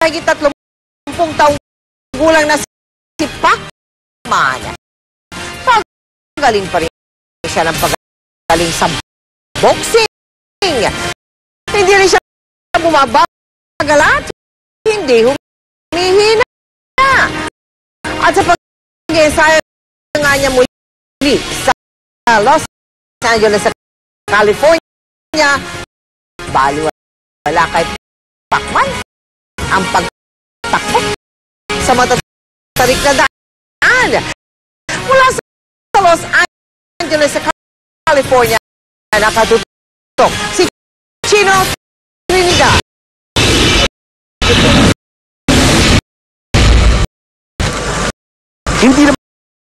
mahigit 30 taong gulang na si Pacman. Pagaling pa rin siya ng pagaling sa boxing. Hindi rin siya bumabagal at hindi humihina. At sa pag-ensayo nga niya muli sa Los Angeles, California, baliwala kay Pacman ang pagtakbo sa matatarik na daan mula sa Los Angeles, California, nakatutok si Chino Trinidad. Hindi na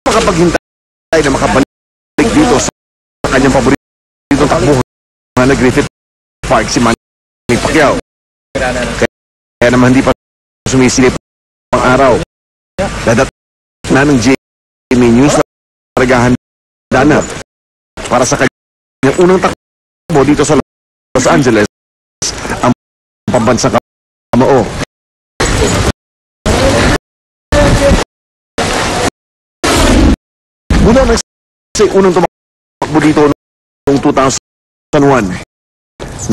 makapaghintay na makabalik dito sa kanyang paboritong takbuhan na Griffith Park, si Manny Pacquiao. Kaya naman hindi pa sumisilip ang araw. Dadat na ng GMA News na nagahanda na para sa kanyang unang takbo dito sa Los Angeles, ang pambansang kamao. Mula na sa unang tumakbo dito noong 2001,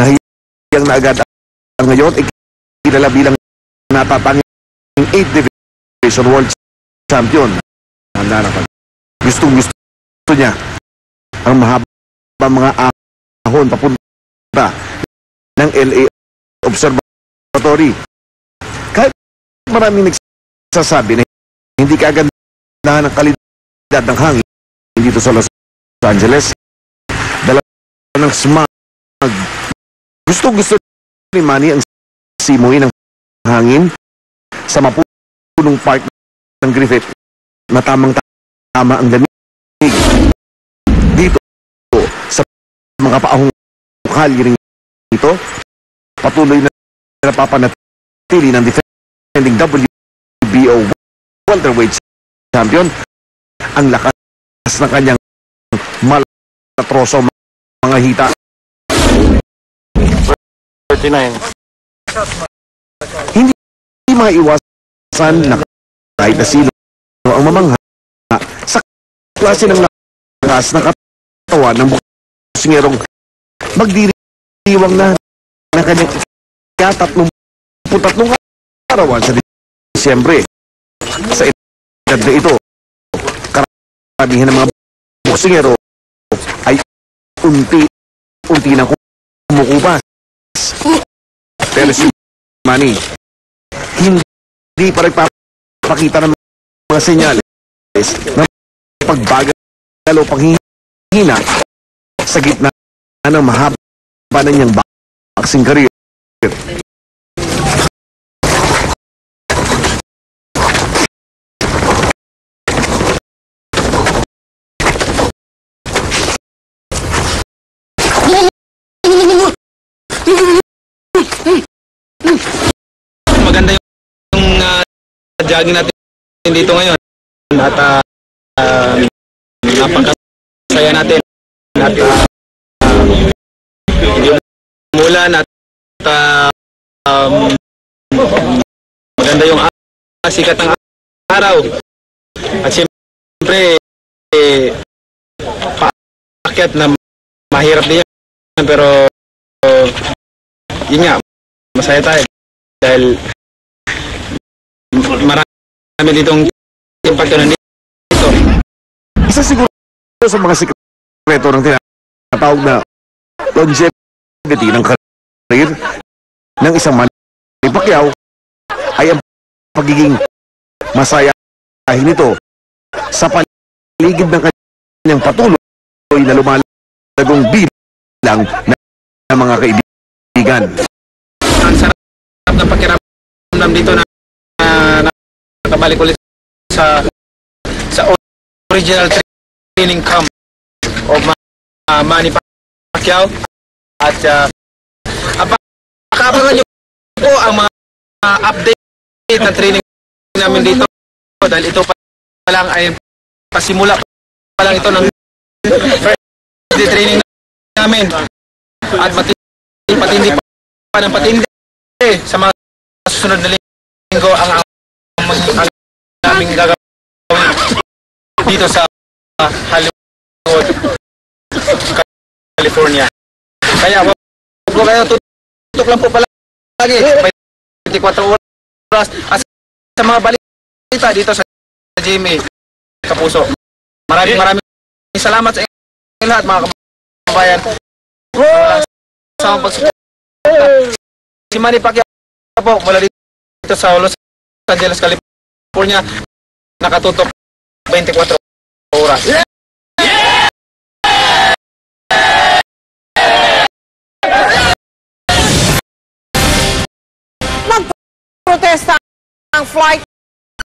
nahiyang na agad ang ngayon, kilala bilang natatanging 8th Division World Champion. Handa na gustong-gusto niya ang mahaba mga ahon papunta ng LA Observatory. Kahit maraming nagsasabi na hindi kagandahan ng kalidad ng hangin dito sa Los Angeles, dala ng smog, gusto ni Manny ang simoy ng hangin sa mapunong park ng Griffith na tamang-tama ang lamig dito sa mga paahong kalye rin dito. Patuloy na napapanatili ng defending WBO welterweight champion ang lakas ng kanyang malatroso mga hita. 39. Hindi maiwasan na kahit na sino ang mamangha sa klase ng lakas ng katawan ng buksingerong magdiriwang na kanyang ika-33 arawan sa Disyembre. Sa edad na ito, karamihan ng mga buksingero ay unti-unti na kumukupas. Pero si Manny, hindi pa nagpapakita ng mga senyales ng pagbagal o panghihina sa gitna ng mahaba na niyang boxing career. Maganda yung jogging natin dito ngayon at napakasaya natin at hindi umulan at maganda yung sikat ng araw at siyempre paakyat na mahirap din yan, pero yun nga, masaya tayo dahil marami ditong impacto na dito. Isa siguro sa mga sikreto ng tinatawag na longevity ng career ng isang Manny Pacquiao ay ang pagiging masayahin nito sa paligid ng kanyang patuloy na lumalagong bilang ng mga kaibigan. Ang sarap na pakiramdam dito na nakabalik ulit sa original training camp of Manny Pacquiao at pakabangan niyo po ang mga update na training namin dito dahil ito pa lang ay pasimula pa lang ito ng first day training namin at patindi pa ng patindi sa mga susunod na Hollywood, California. Kaya wag po kayo, tutok lang po palagi. 24 oras. At sa mga balita dito sa Jimmy Kapuso. Maraming salamat sa inyo lahat mga kabayan. Sa pagsuporta. Si Manny Pacquiao po mula dito sa Los Angeles, California, nakatutok 24 oras. Nagprotesta ang flight